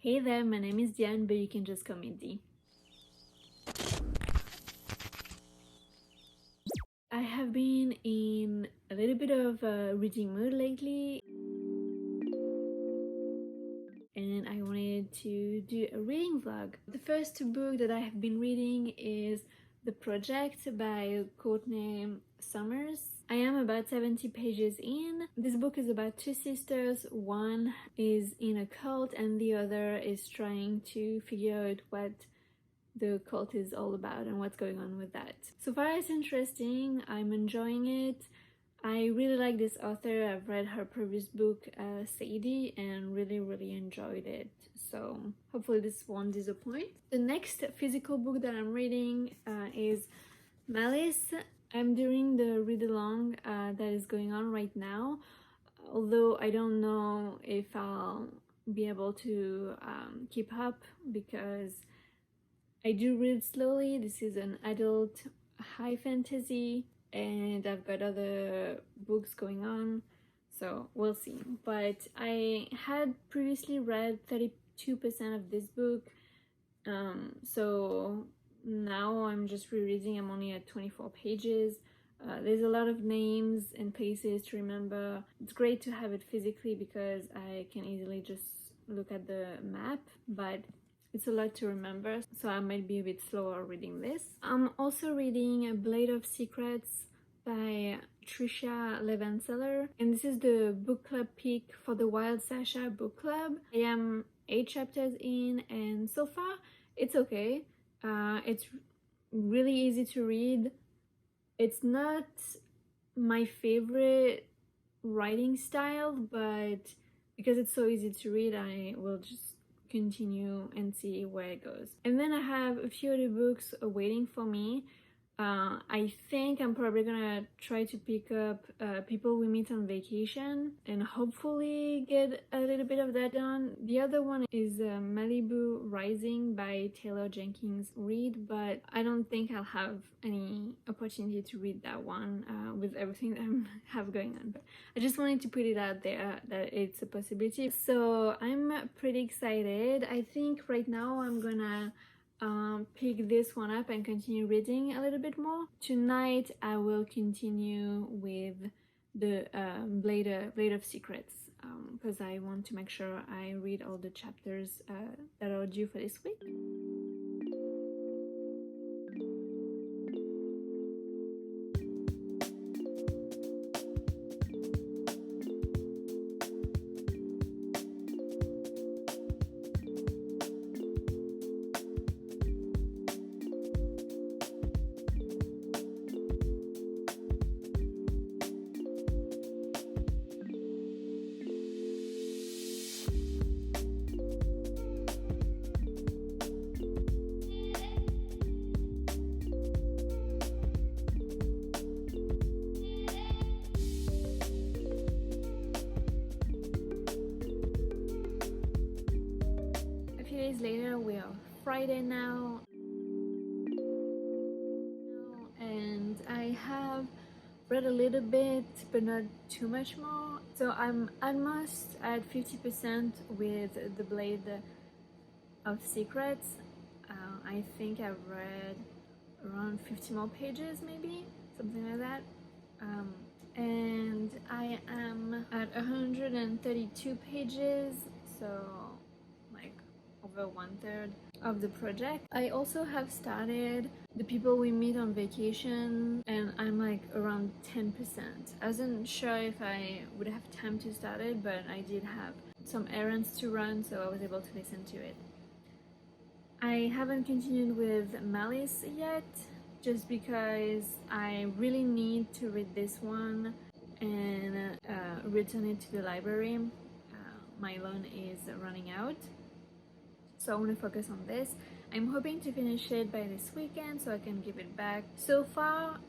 Hey there, my name is Diane, but you can just call me D. I have been in a little bit of a reading mood lately, and I wanted to do a reading vlog. The first book that I have been reading is The Project by Courtney Summers. I am about 70 pages in. This book is about two sisters. One is in a cult and the other is trying to figure out what the cult is all about and what's going on with that. So far it's interesting, I'm enjoying it. I really like this author. I've read her previous book, Sadie, and really enjoyed it. So hopefully this won't disappoint. The next physical book that I'm reading is Malice. I'm doing the read along that is going on right now, although I don't know if I'll be able to keep up because I do read slowly. This is an adult high fantasy and I've got other books going on, so we'll see. But I had previously read 32% of this book, so now I'm just rereading. I'm only at 24 pages. There's a lot of names and places to remember. It's great to have it physically because I can easily just look at the map, but it's a lot to remember, so I might be a bit slower reading this. I'm also reading A Blade of Secrets by Tricia Levenseller, and this is the book club pick for the Wild Sasha book club. I am 8 chapters in, and so far it's okay. It's really easy to read. It's not my favorite writing style, but because it's so easy to read, I will just continue and see where it goes. And then I have a few other books waiting for me. I think I'm probably gonna try to pick up People We Meet on Vacation and hopefully get a little bit of that done. The other one is Malibu Rising by Taylor Jenkins Reid, but I don't think I'll have any opportunity to read that one with everything that I have going on. But I just wanted to put it out there that it's a possibility. So I'm pretty excited. I think right now I'm gonna pick this one up and continue reading a little bit more. Tonight I will continue with the Blade of Secrets because I want to make sure I read all the chapters that are due for this week. Later, we are Friday now, and I have read a little bit but not too much more, so I'm almost at 50% with The Blade of Secrets. I think I've read around 50 more pages, maybe something like that, and I am at 132 pages, so over 1/3 of the project. I also have started The People We Meet on Vacation, and I'm like around 10%. I wasn't sure if I would have time to start it, but I did have some errands to run, so I was able to listen to it. I haven't continued with Malice yet, just because I really need to read this one and return it to the library. My loan is running out, so I want to focus on this. I'm hoping to finish it by this weekend so I can give it back. So far,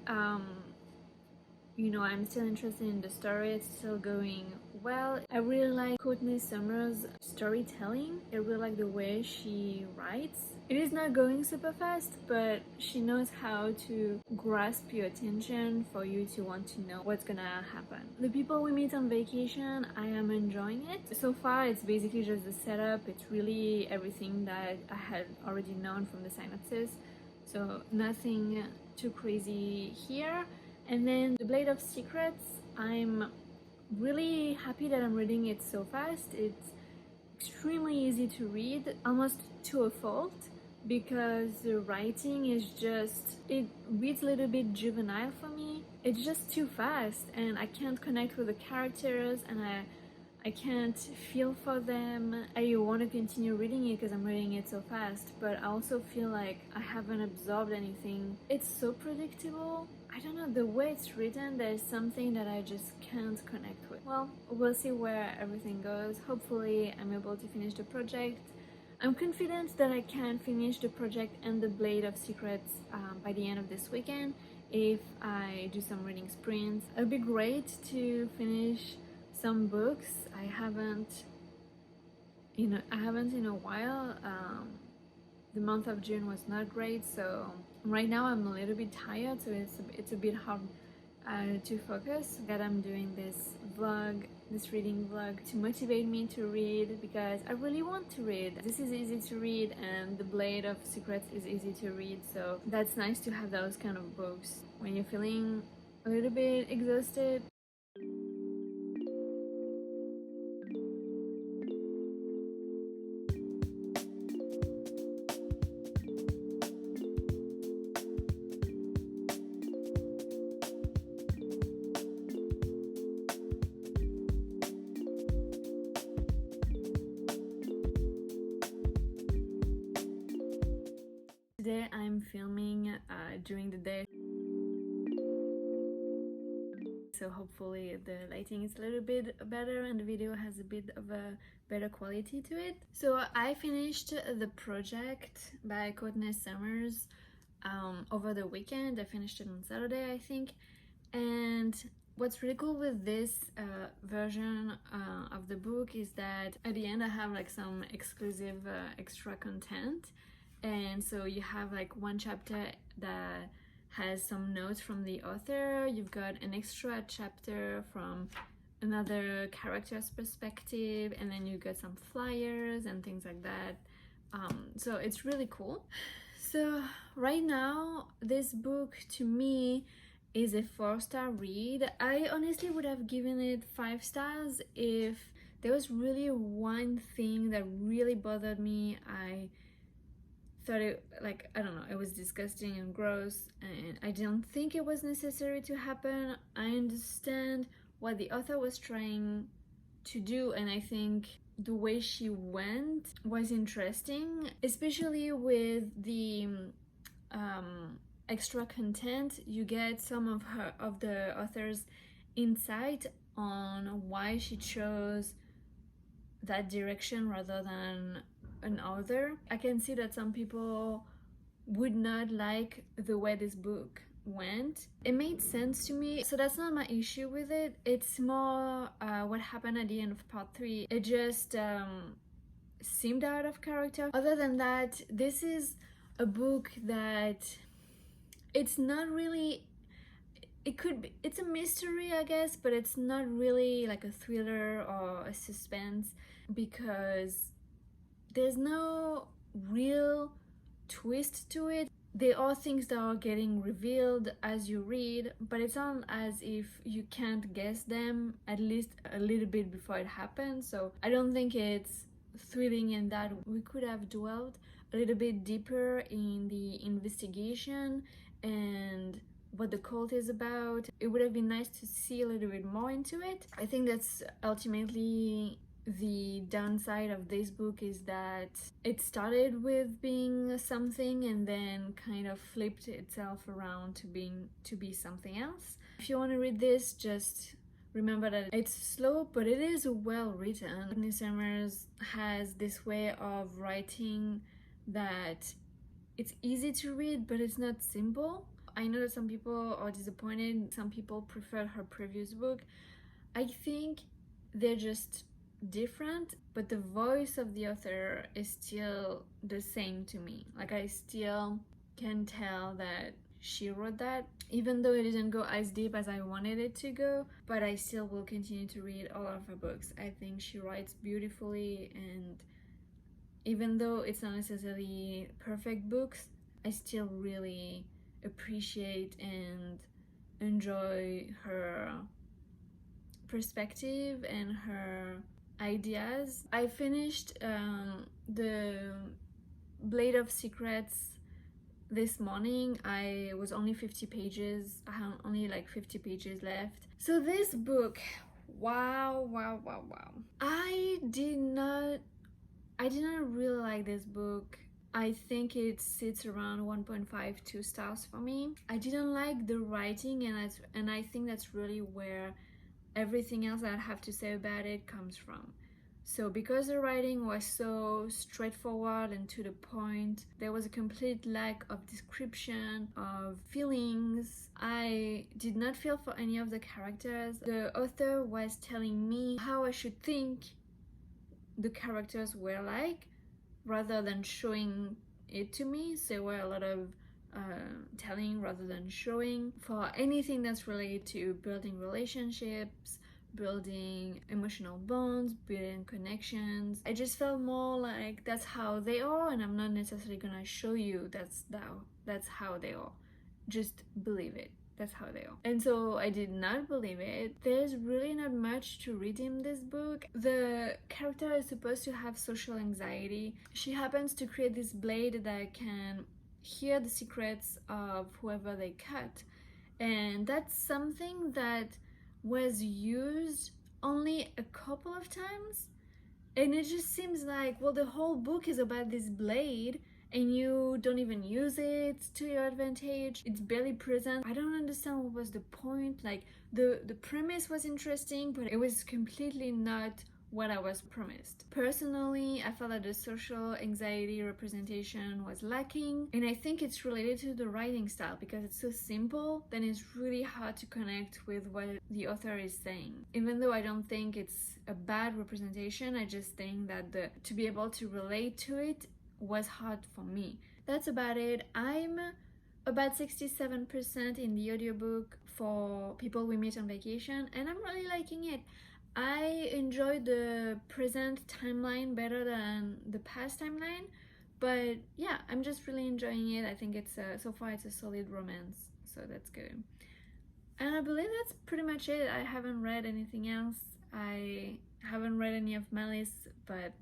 you know, I'm still interested in the story. It's still going Well, I really like Courtney Summers' storytelling. I really like the way she writes. It is not going super fast, but she knows how to grasp your attention for you to want to know what's gonna happen. The people we meet on vacation, I am enjoying it. So far, it's basically just the setup. It's really everything that I had already known from the synopsis. So nothing too crazy here. And then The Blade of Secrets, I'm really happy that I'm reading it so fast. It's extremely easy to read, almost to a fault, because the writing is just, it reads a little bit juvenile for me. It's just too fast and I can't connect with the characters, and I can't feel for them. I want to continue reading it because I'm reading it so fast, but I also feel like I haven't absorbed anything. It's so predictable. I don't know, the way it's written, there's something that I just can't connect with. Well, we'll see where everything goes. Hopefully I'm able to finish the project. I'm confident that I can finish the project and the Blade of Secrets by the end of this weekend if I do some reading sprints. It would be great to finish some books. I haven't in a while. The month of June was not great, so right now I'm a little bit tired, so it's a bit hard to focus. That I'm doing this reading vlog to motivate me to read, because I really want to read. This is easy to read and The Blade of Secrets is easy to read, so that's nice to have those kind of books when you're feeling a little bit exhausted. Today I'm filming during the day, so hopefully the lighting is a little bit better and the video has a bit of a better quality to it. So I finished the project by Courtney Summers over the weekend. I finished it on Saturday, I think. And what's really cool with this version of the book is that at the end I have like some exclusive extra content. And so you have like one chapter that has some notes from the author, you've got an extra chapter from another character's perspective, and then you've got some flyers and things like that. So it's really cool. So right now this book to me is a 4-star read. I honestly would have given it 5 stars if there was really one thing that really bothered me. I thought it, like, I don't know, it was disgusting and gross, and I didn't think it was necessary to happen. I understand what the author was trying to do, and I think the way she went was interesting, especially with the extra content. You get some of the author's insight on why she chose that direction rather than another. I can see that some people would not like the way this book went. It made sense to me, so that's not my issue with it. It's more what happened at the end of part 3. It just seemed out of character. Other than that, this is a book that it's not really, it's a mystery, I guess, but it's not really like a thriller or a suspense, because there's no real twist to it. There are things that are getting revealed as you read, but it's not as if you can't guess them at least a little bit before it happens. So I don't think it's thrilling in that. We could have dwelled a little bit deeper in the investigation and what the cult is about. It would have been nice to see a little bit more into it. I think that's ultimately the downside of this book, is that it started with being something and then kind of flipped itself around to be something else. If you want to read this, just remember that it's slow, but it is well written. Courtney Summers has this way of writing that it's easy to read, but it's not simple. I know that some people are disappointed. Some people prefer her previous book. I think they're just different, but the voice of the author is still the same to me. Like, I still can tell that she wrote that, even though it didn't go as deep as I wanted it to go, but I still will continue to read all of her books. I think she writes beautifully, and even though it's not necessarily perfect books, I still really appreciate and enjoy her perspective and her ideas. I finished the Blade of Secrets this morning. I was only 50 pages. I have only like 50 pages left. So this book, wow. I did not really like this book. I think it sits around 1.5, 2 stars for me. I didn't like the writing, and I think that's really where everything else that I have to say about it comes from. So because the writing was so straightforward and to the point, there was a complete lack of description, of feelings. I did not feel for any of the characters. The author was telling me how I should think the characters were like, rather than showing it to me. So there were a lot of telling rather than showing for anything that's related to building relationships, building emotional bonds, building connections. I just felt more like that's how they are, and I'm not necessarily gonna show you that's how they are. Just believe it. That's how they are. And so I did not believe it. There's really not much to read in this book. The character is supposed to have social anxiety. She happens to create this blade that can hear the secrets of whoever they cut. And that's something that was used only a couple of times. And it just seems like, well, the whole book is about this blade, and you don't even use it to your advantage. It's barely present. I don't understand what was the point. Like, the premise was interesting, but it was completely not what I was promised. Personally, I felt that the social anxiety representation was lacking, and I think it's related to the writing style, because it's so simple, then it's really hard to connect with what the author is saying. Even though I don't think it's a bad representation, I just think that to be able to relate to it was hard for me. That's about it. I'm about 67% in the audiobook for People We Meet on Vacation, and I'm really liking it. I enjoy the present timeline better than the past timeline, but yeah, I'm just really enjoying it. I think it's so far it's a solid romance, so that's good. And I believe that's pretty much it. I haven't read anything else. I haven't read any of Malice, but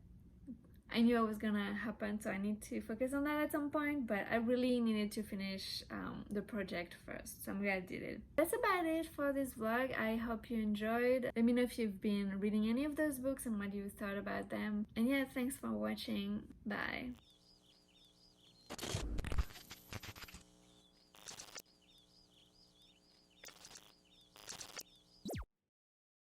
I knew it was gonna happen, so I need to focus on that at some point, but I really needed to finish the project first, so I'm glad I did it. That's about it for this vlog. I hope you enjoyed. Let me know if you've been reading any of those books and what you thought about them. And yeah, thanks for watching. Bye.